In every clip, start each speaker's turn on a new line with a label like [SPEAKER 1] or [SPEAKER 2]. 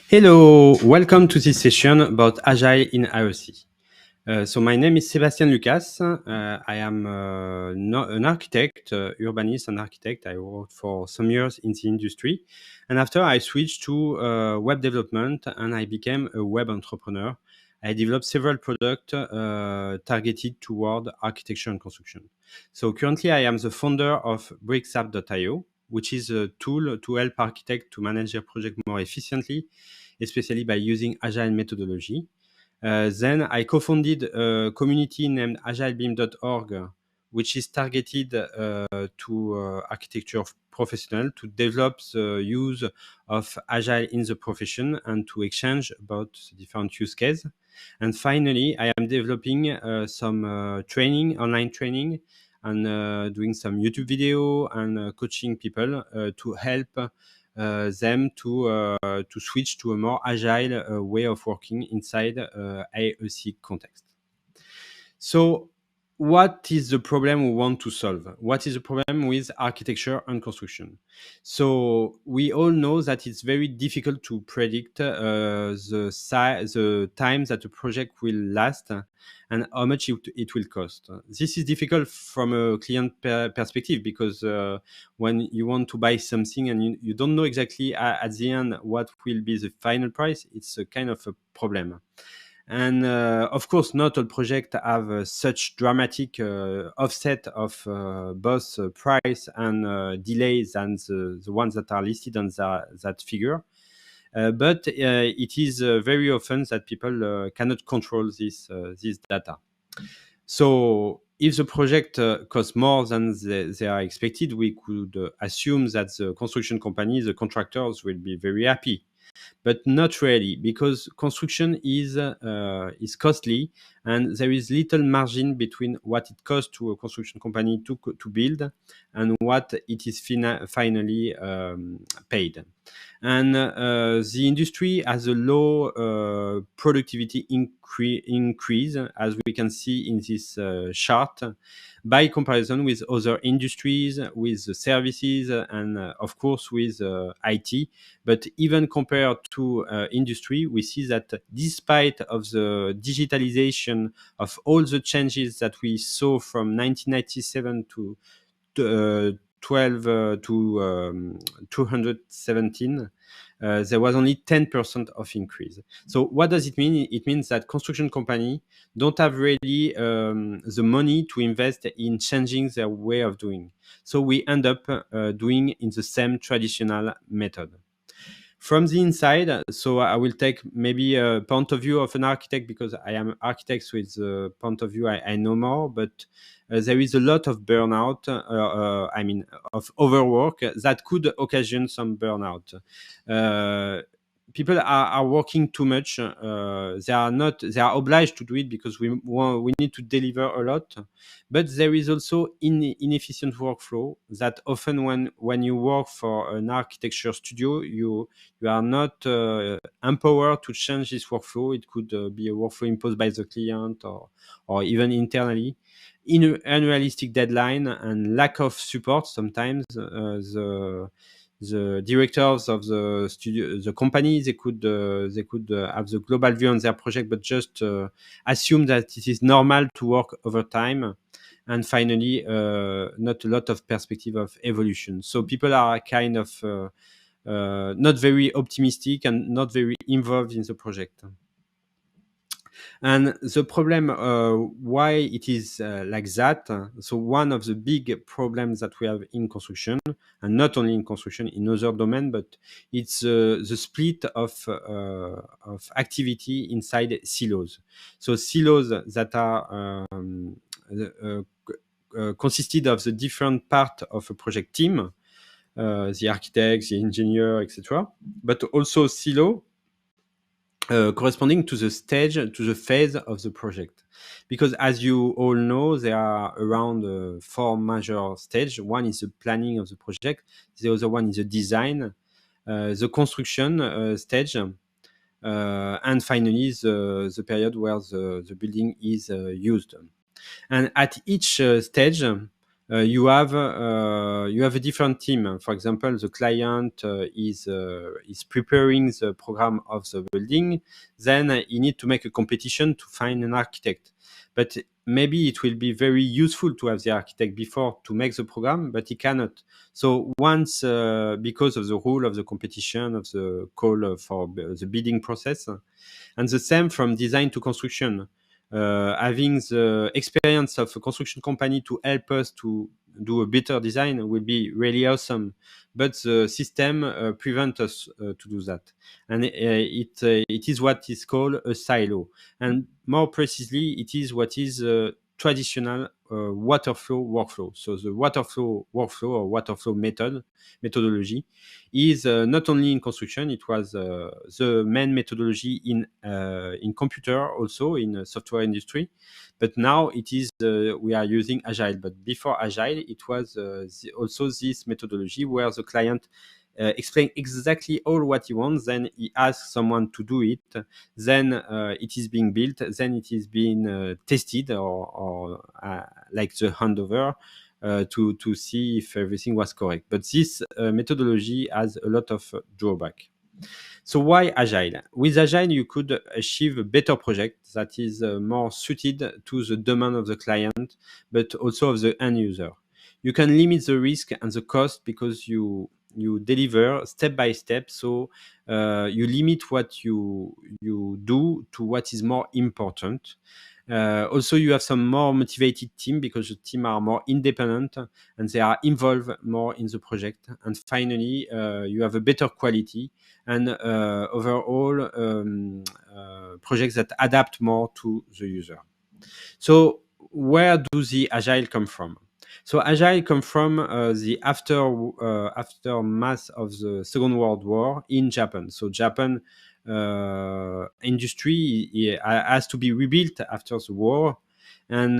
[SPEAKER 1] Hello, welcome to this session about Agile in IoT. So my name is Sebastian Lucas. I am an architect, urbanist and architect. I worked for some years in the industry. And after I switched to web development and I became a web entrepreneur. I developed several products targeted toward architecture and construction. So currently I am the founder of BrickSapp.io, which is a tool to help architects to manage their project more efficiently, especially by using agile methodology. Then I co-founded a community named agilebeam.org, which is targeted to architecture professionals to develop the use of agile in the profession and to exchange about the different use cases. And finally, I am developing some online training, and doing some YouTube video and coaching people to help them to switch to a more agile way of working inside IoT context. So, what is the problem we want to solve? What is the problem with architecture and construction? So, we all know that it's very difficult to predict the time that a project will last and how much it will cost. This is difficult from a client perspective because when you want to buy something and you don't know exactly at the end what will be the final price, it's a kind of a problem. And of course, not all projects have such dramatic offset of both price and delays than the ones that are listed on that figure. But it is very often that people cannot control this data. So if the project costs more than they are expected, we could assume that the construction company, the contractors, will be very happy, but not really, because construction is costly, and there is little margin between what it costs to a construction company to build and what it is finally paid. And the industry has a low productivity increase, as we can see in this chart, by comparison with other industries, with the services, and of course with IT. But even compared to industry, we see that despite of the digitalization of all the changes that we saw from 1997 to 12 to 217, there was only 10% of increase. So what does it mean? It means that construction company don't have really the money to invest in changing their way of doing. So we end up doing in the same traditional method. From the inside, so I will take maybe a point of view of an architect, because I am an architect, so it's a point of view I know more, but there is a lot of burnout, of overwork that could occasion some burnout. People are working too much. They are obliged to do it because we need to deliver a lot, but there is also inefficient workflow that often when you work for an architecture studio, you are not empowered to change this workflow. It could be a workflow imposed by the client or even internally. In unrealistic deadline and lack of support, sometimes the directors of the studio, the company, they could have the global view on their project, but just assume that it is normal to work overtime. And finally, not a lot of perspective of evolution. So people are kind of not very optimistic and not very involved in the project. And the problem, why it is like that. So one of the big problems that we have in construction, and not only in construction, in other domain, but it's the split of activity inside silos. So silos that are consisted of the different part of a project team, the architect, the engineer, etc., but also silo corresponding to the stage, to the phase of the project. Because as you all know, there are around 4 major stages. One is the planning of the project, the other one is the design, the construction stage, and finally the period where the building is used. And at each stage, you have a different team. For example, the client is preparing the program of the building. Then he need to make a competition to find an architect. But maybe it will be very useful to have the architect before to make the program, but he cannot. So once, because of the rule of the competition, of the call for the bidding process, and the same from design to construction. Having the experience of a construction company to help us to do a better design will be really awesome. But the system prevent us to do that, and it is what is called a silo, and more precisely, it is what is traditional waterflow workflow. So the waterflow workflow or waterflow methodology is not only in construction, it was the main methodology in computer, also in software industry, but now it is we are using agile. But before agile, it was also this methodology where the client explain exactly all what he wants, then he asks someone to do it, then it is being built, then it is being tested, or like the handover, to see if everything was correct. But this methodology has a lot of drawback. So why agile? With agile, you could achieve a better project that is more suited to the demand of the client, but also of the end user. You can limit the risk and the cost because you deliver step by step. So you limit what you do to what is more important. Also, you have some more motivated team because the team are more independent and they are involved more in the project. And finally, you have a better quality and overall projects that adapt more to the user. So where do the agile come from? So agile come from the aftermath of the Second World War in Japan. So Japan industry has to be rebuilt after the war, and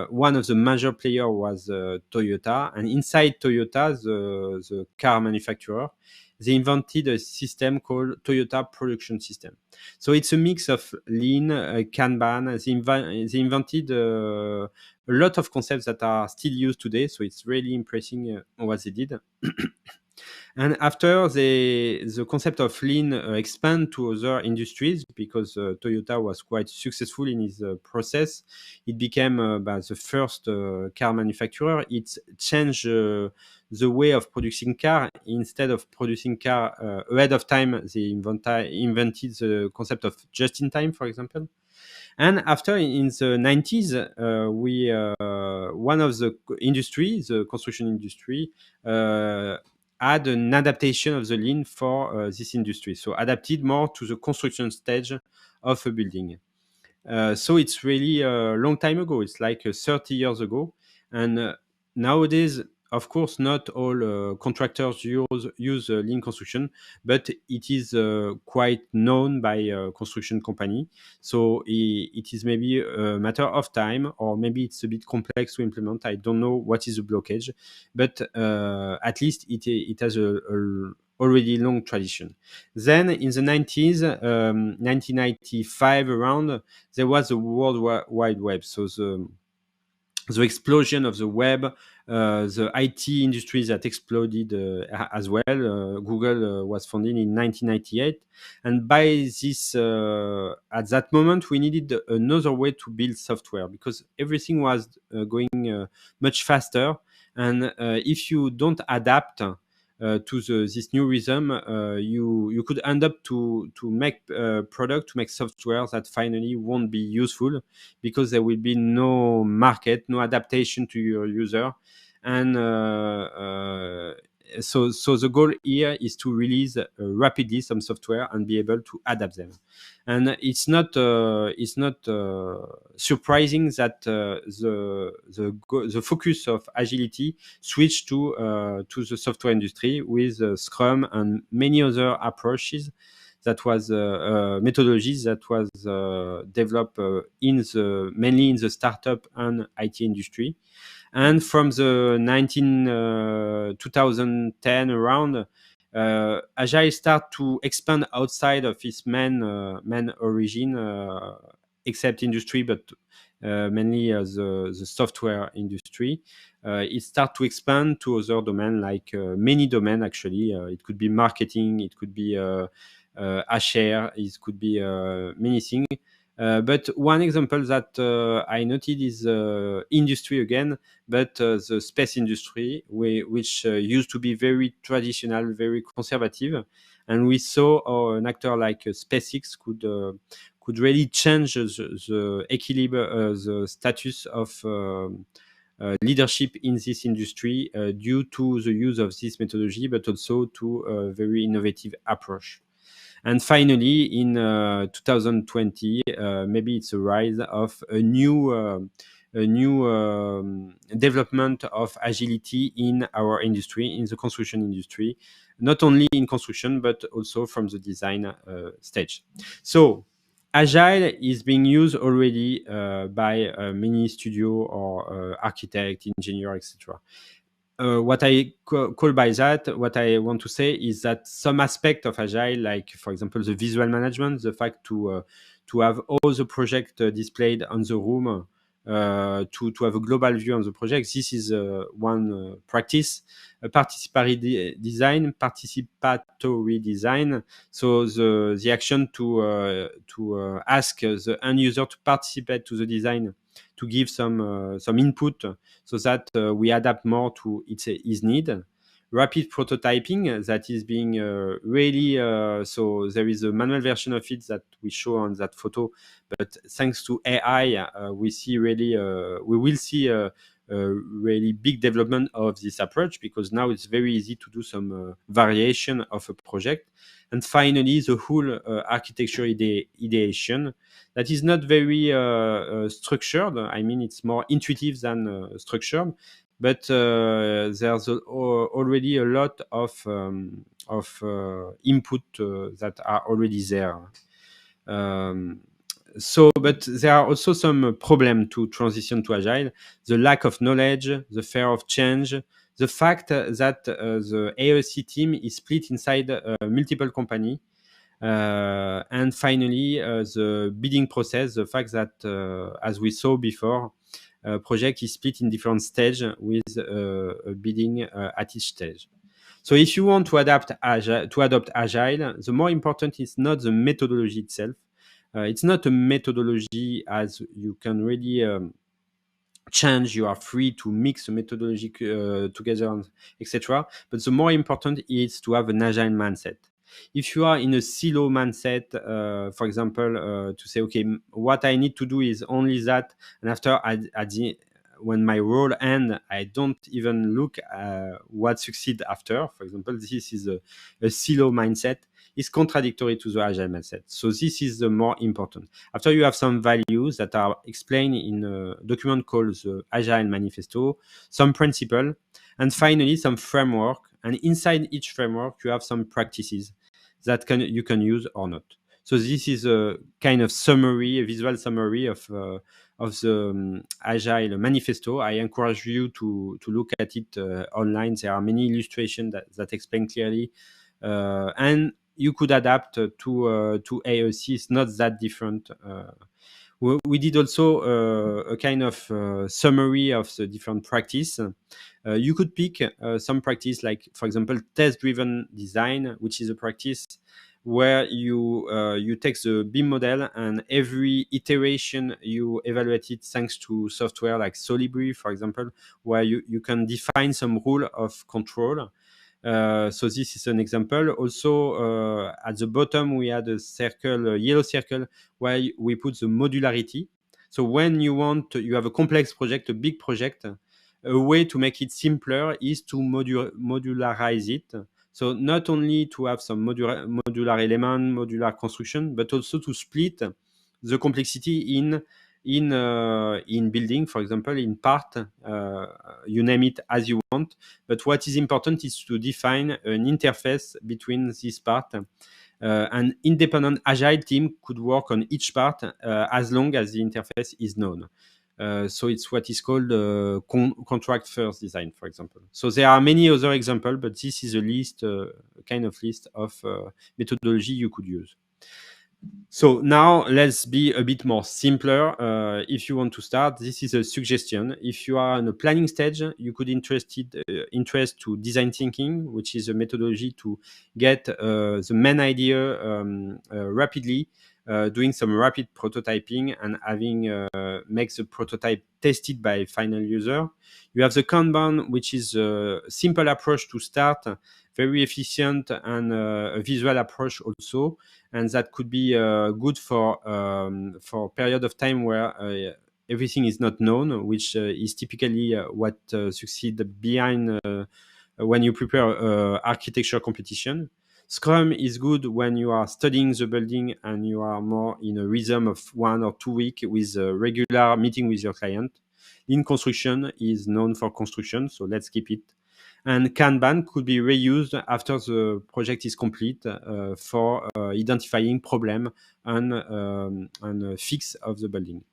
[SPEAKER 1] one of the major player was Toyota. And inside Toyota, the car manufacturer, they invented a system called Toyota Production System. So it's a mix of lean, Kanban. They invented a lot of concepts that are still used today. So it's really impressive what they did. And after the concept of lean expand to other industries because Toyota was quite successful in his process, it became the first car manufacturer. It changed the way of producing car. Instead of producing car ahead of time, they invented the concept of just in time, for example. And after, in the 90s, we one of the industry, the construction industry, had an adaptation of the lean for this industry. So adapted more to the construction stage of a building. So it's really a long time ago. It's like 30 years ago. And nowadays, of course, not all contractors use lean construction, but it is quite known by construction company. So it is maybe a matter of time, or maybe it's a bit complex to implement. I don't know what is the blockage, but at least it has a already long tradition. Then in the 90s, 1995 around, there was a World Wide Web. So the explosion of the web, the IT industry that exploded as well. Google was founded in 1998, and by this, at that moment, we needed another way to build software because everything was going much faster, and if you don't adapt to this new rhythm, you could end up to make product, to make software that finally won't be useful because there will be no market, no adaptation to your user. And so the goal here is to release rapidly some software and be able to adapt them. And it's not surprising that the focus of agility switched to the software industry with Scrum and many other approaches that was methodologies that was developed mainly in the startup and IT industry. And from the 2010 around, Agile start to expand outside of its main origin, except industry, but mainly the software industry. It starts to expand to other domains, like many domains actually. It could be marketing, it could be HR, it could be many things. But one example that I noted is industry again, but the space industry, which used to be very traditional, very conservative, and we saw an actor like SpaceX could really change the equilibrium, the status of leadership in this industry due to the use of this methodology, but also to a very innovative approach. And finally, in 2020, maybe it's a rise of a new development of agility in our industry, in the construction industry, not only in construction, but also from the design stage. So Agile is being used already by many studio or architect, engineer, etc. What I call by that, what I want to say is that some aspect of Agile, like for example the visual management, the fact to have all the project displayed on the room, to have a global view on the project. This is one practice. Participatory design. So the action to ask the end user to participate to the design, to give some input, so that we adapt more to his need. Rapid prototyping, that is being really, so there is a manual version of it that we show on that photo, but thanks to AI, we will see a really big development of this approach, because now it's very easy to do some variation of a project. And finally, the whole architecture ideation, that is not very structured. I mean, it's more intuitive than structured, but there's already a lot of input that are already there. But there are also some problem to transition to Agile: the lack of knowledge, the fear of change, the fact that the AOC team is split inside multiple companies. And finally, the bidding process, the fact that, as we saw before, project is split in different stages with a bidding at each stage. So if you want to adopt Agile, the more important is not the methodology itself. It's not a methodology as you can really change. You are free to mix the methodology together, etc. But the more important is to have an Agile mindset. If you are in a silo mindset, for example, to say, okay, what I need to do is only that, and after when my role ends, I don't even look what succeed after. For example, this is a silo mindset. Is contradictory to the Agile mindset. So this is the more important. After you have some values that are explained in a document called the Agile Manifesto, some principle, and finally some framework. And inside each framework, you have some practices that you can use or not. So this is a kind of summary, a visual summary of the Agile Manifesto. I encourage you to look at it online. There are many illustrations that explain clearly, and you could adapt to AOC. It's not that different. We did also a kind of summary of the different practice. You could pick some practice, like, for example, test-driven design, which is a practice where you take the BIM model, and every iteration you evaluate it thanks to software like Solibri, for example, where you can define some rule of control. So this is an example. Also, at the bottom, we had a circle, a yellow circle, where we put the modularity. So when you have a complex project, a big project, a way to make it simpler is to modularize it. So not only to have some modular element, modular construction, but also to split the complexity in building, for example, in part. You name it as you want. But what is important is to define an interface between this part. An independent Agile team could work on each part as long as the interface is known. So it's what is called contract first design, for example. So there are many other examples, but this is a list, kind of list of methodology you could use. So now let's be a bit more simpler. If you want to start, this is a suggestion. If you are in a planning stage, you could interest to design thinking, which is a methodology to get the main idea rapidly, doing some rapid prototyping and having make the prototype tested by final user. You have the Kanban, which is a simple approach to start, very efficient, and a visual approach also, and that could be good for a period of time where everything is not known, which is typically what succeed behind when you prepare architecture competition. Scrum is good when you are studying the building and you are more in a rhythm of 1 or 2 weeks with a regular meeting with your client. Lean construction is known for construction, so let's keep it. And Kanban could be reused after the project is complete for identifying problem and fix of the building.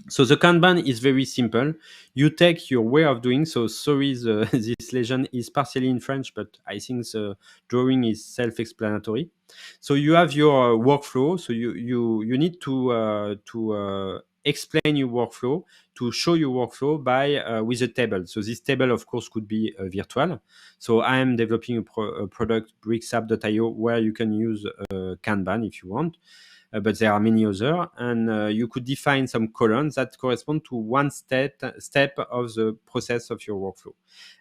[SPEAKER 1] So the Kanban is very simple. You take your way of doing. So sorry, this legend is partially in French, but I think the drawing is self-explanatory. So you have your workflow. So you need to explain your workflow, to show your workflow by with a table. So this table, of course, could be virtual. So I am developing a product, Bricksapp.io, where you can use Kanban if you want. But there are many other, and you could define some columns that correspond to one step of the process of your workflow.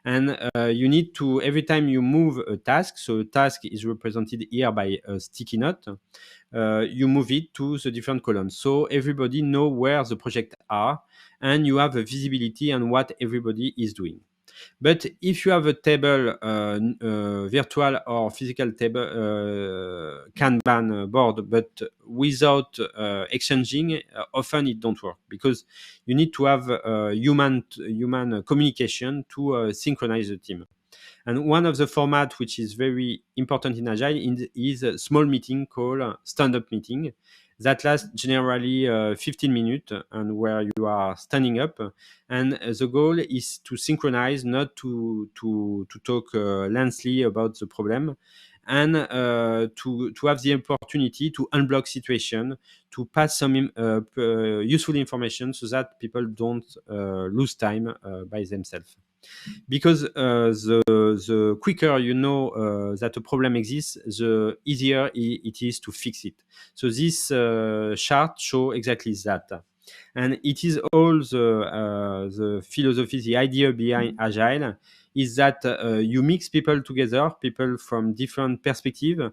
[SPEAKER 1] And you need to, every time you move a task, so a task is represented here by a sticky note, you move it to the different columns. So everybody know where the project are, and you have a visibility on what everybody is doing. But if you have a table, virtual or physical table, Kanban board, but without exchanging, often it don't work because you need to have human communication to synchronize the team. And one of the format which is very important in Agile is a small meeting called stand-up meeting that lasts generally 15 minutes and where you are standing up. And the goal is to synchronize, not to talk lengthily about the problem, and to have the opportunity to unblock situation, to pass some useful information so that people don't lose time by themselves. Because the quicker you know that a problem exists, the easier it is to fix it. So this chart show exactly that, and it is all the philosophy, the idea behind Agile is that you mix people together, people from different perspective,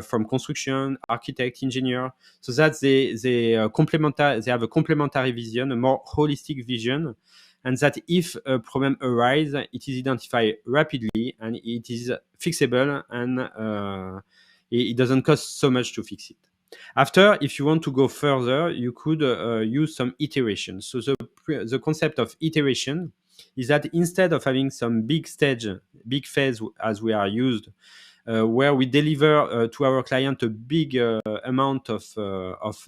[SPEAKER 1] from construction, architect, engineer, so that they have a complementary vision, a more holistic vision, and that if a problem arises, it is identified rapidly and it is fixable, and it doesn't cost so much to fix it. After, if you want to go further, you could use some iteration. So the concept of iteration is that instead of having some big stage, big phase as we are used, where we deliver to our client a big amount of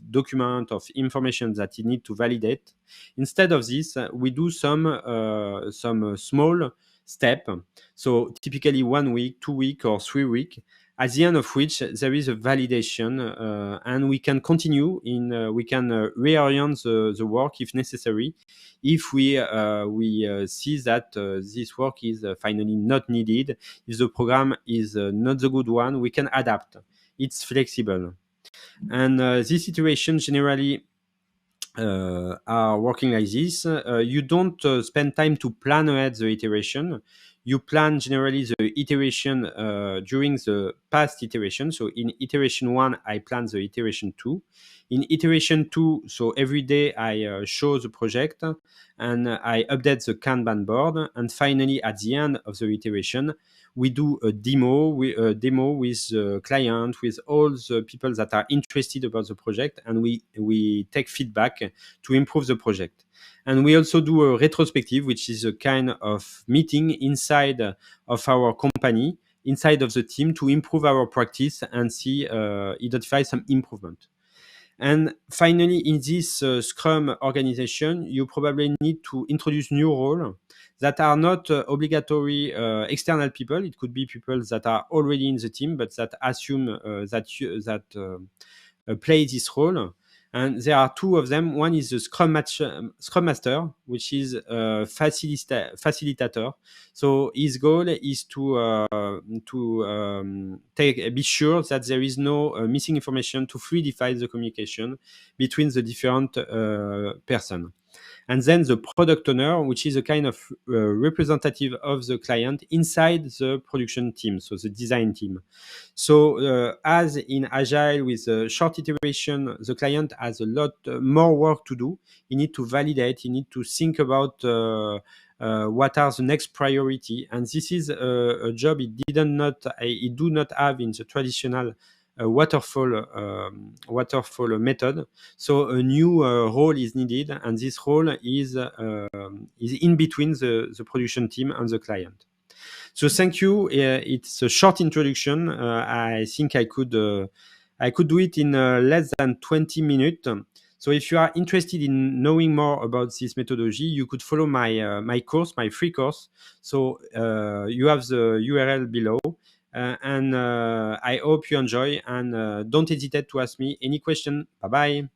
[SPEAKER 1] document, of information that he need to validate. Instead of this, we do some small step. So typically 1 week, 2 week, or 3 week, at the end of which there is a validation, and we can continue we can reorient the work if necessary. If we see that this work is finally not needed, if the program is not the good one, we can adapt. It's flexible. And this iteration generally are working like this. You don't spend time to plan ahead the iteration. You plan generally the iteration during the past iteration. So in iteration 1, I plan the iteration 2. In iteration 2, so every day I show the project and I update the Kanban board. And finally, at the end of the iteration, we do a demo with the client, with all the people that are interested about the project, and we take feedback to improve the project. And we also do a retrospective, which is a kind of meeting inside of our company, inside of the team, to improve our practice and see identify some improvement. And finally, in this Scrum organization, you probably need to introduce new roles that are not obligatory external people. It could be people that are already in the team, but that assume play this role. And there are two of them. One is the Scrum Master, which is a facilitator. So his goal is to be sure that there is no missing information, to fluidify the communication between the different person. And then the product owner, which is a kind of representative of the client inside the production team, so the design team. So as in Agile with a short iteration, the client has a lot more work to do. He need to validate, he need to think about what are the next priority. And this is a job he do not have in the traditional waterfall method. So a new role is needed, and this role is in between the production team and the client. So thank you. It's a short introduction. I think I could do it in less than 20 minutes. So if you are interested in knowing more about this methodology, you could follow my course, my free course. So you have the URL below. And I hope you enjoy, and don't hesitate to ask me any question. Bye bye.